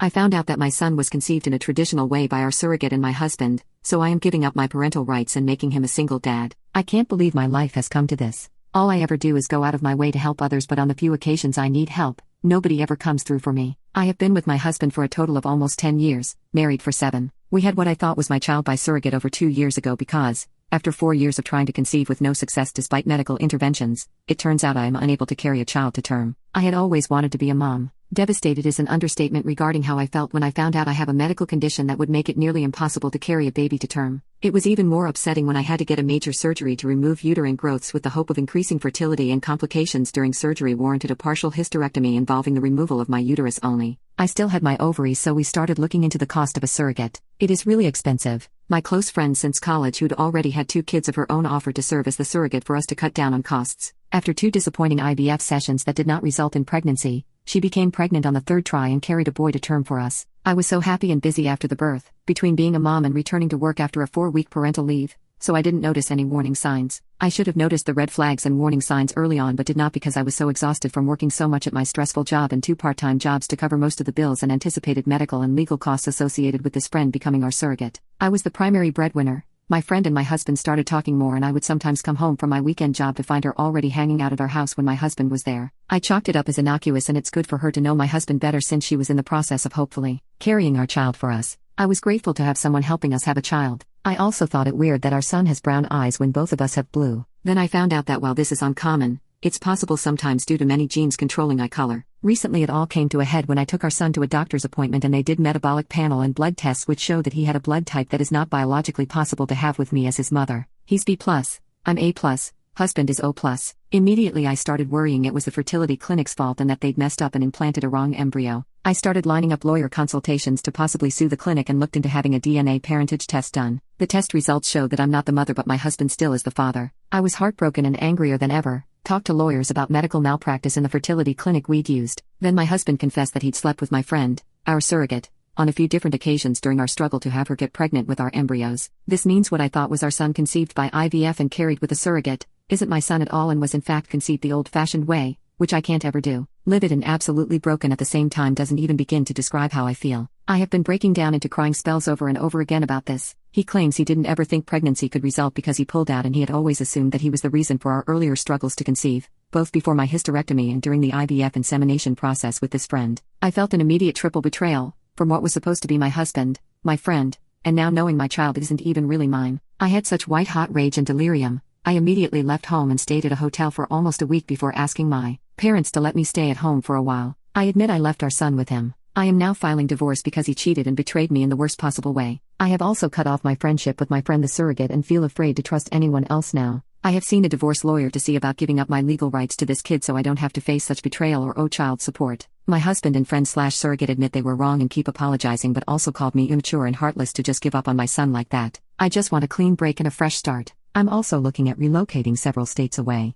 I found out that my son was conceived in a traditional way by our surrogate and my husband, so I am giving up my parental rights and making him a single dad. I can't believe my life has come to this. All I ever do is go out of my way to help others, but on the few occasions I need help, nobody ever comes through for me. I have been with my husband for a total of almost 10 years, married for 7. We had what I thought was my child by surrogate over 2 years ago because, after 4 years of trying to conceive with no success despite medical interventions, it turns out I am unable to carry a child to term. I had always wanted to be a mom. Devastated is an understatement regarding how I felt when I found out I have a medical condition that would make it nearly impossible to carry a baby to term. It was even more upsetting when I had to get a major surgery to remove uterine growths with the hope of increasing fertility, and complications during surgery warranted a partial hysterectomy involving the removal of my uterus only. I still had my ovaries, so we started looking into the cost of a surrogate. It is really expensive. My close friend since college who'd already had 2 kids of her own offered to serve as the surrogate for us to cut down on costs. After 2 disappointing IVF sessions that did not result in pregnancy, she became pregnant on the 3rd try and carried a boy to term for us. I was so happy and busy after the birth, between being a mom and returning to work after a 4-week parental leave, so I didn't notice any warning signs. I should have noticed the red flags and warning signs early on, but did not because I was so exhausted from working so much at my stressful job and 2 part-time jobs to cover most of the bills and anticipated medical and legal costs associated with this friend becoming our surrogate. I was the primary breadwinner. My friend and my husband started talking more, and I would sometimes come home from my weekend job to find her already hanging out at our house when my husband was there. I chalked it up as innocuous, and it's good for her to know my husband better since she was in the process of hopefully carrying our child for us. I was grateful to have someone helping us have a child. I also thought it weird that our son has brown eyes when both of us have blue. Then I found out that while this is uncommon, it's possible sometimes due to many genes controlling eye color. Recently it all came to a head when I took our son to a doctor's appointment and they did metabolic panel and blood tests which showed that he had a blood type that is not biologically possible to have with me as his mother. He's B+, I'm A+, husband is O+. Immediately I started worrying it was the fertility clinic's fault and that they'd messed up and implanted a wrong embryo. I started lining up lawyer consultations to possibly sue the clinic and looked into having a DNA parentage test done. The test results showed that I'm not the mother but my husband still is the father. I was heartbroken and angrier than ever. Talked to lawyers about medical malpractice in the fertility clinic we'd used. Then my husband confessed that he'd slept with my friend, our surrogate, on a few different occasions during our struggle to have her get pregnant with our embryos. This means what I thought was our son conceived by IVF and carried with a surrogate isn't my son at all and was in fact conceived the old-fashioned way, which I can't ever do. Livid and absolutely broken at the same time doesn't even begin to describe how I feel. I have been breaking down into crying spells over and over again about this. He claims he didn't ever think pregnancy could result because he pulled out, and he had always assumed that he was the reason for our earlier struggles to conceive, both before my hysterectomy and during the IVF insemination process with this friend. I felt an immediate triple betrayal, from what was supposed to be my husband, my friend, and now knowing my child isn't even really mine. I had such white-hot rage and delirium. I immediately left home and stayed at a hotel for almost a week before asking my parents to let me stay at home for a while. I admit I left our son with him. I am now filing divorce because he cheated and betrayed me in the worst possible way. I have also cut off my friendship with my friend the surrogate and feel afraid to trust anyone else now. I have seen a divorce lawyer to see about giving up my legal rights to this kid so I don't have to face such betrayal or owe child support. My husband and friend/surrogate admit they were wrong and keep apologizing, but also called me immature and heartless to just give up on my son like that. I just want a clean break and a fresh start. I'm also looking at relocating several states away.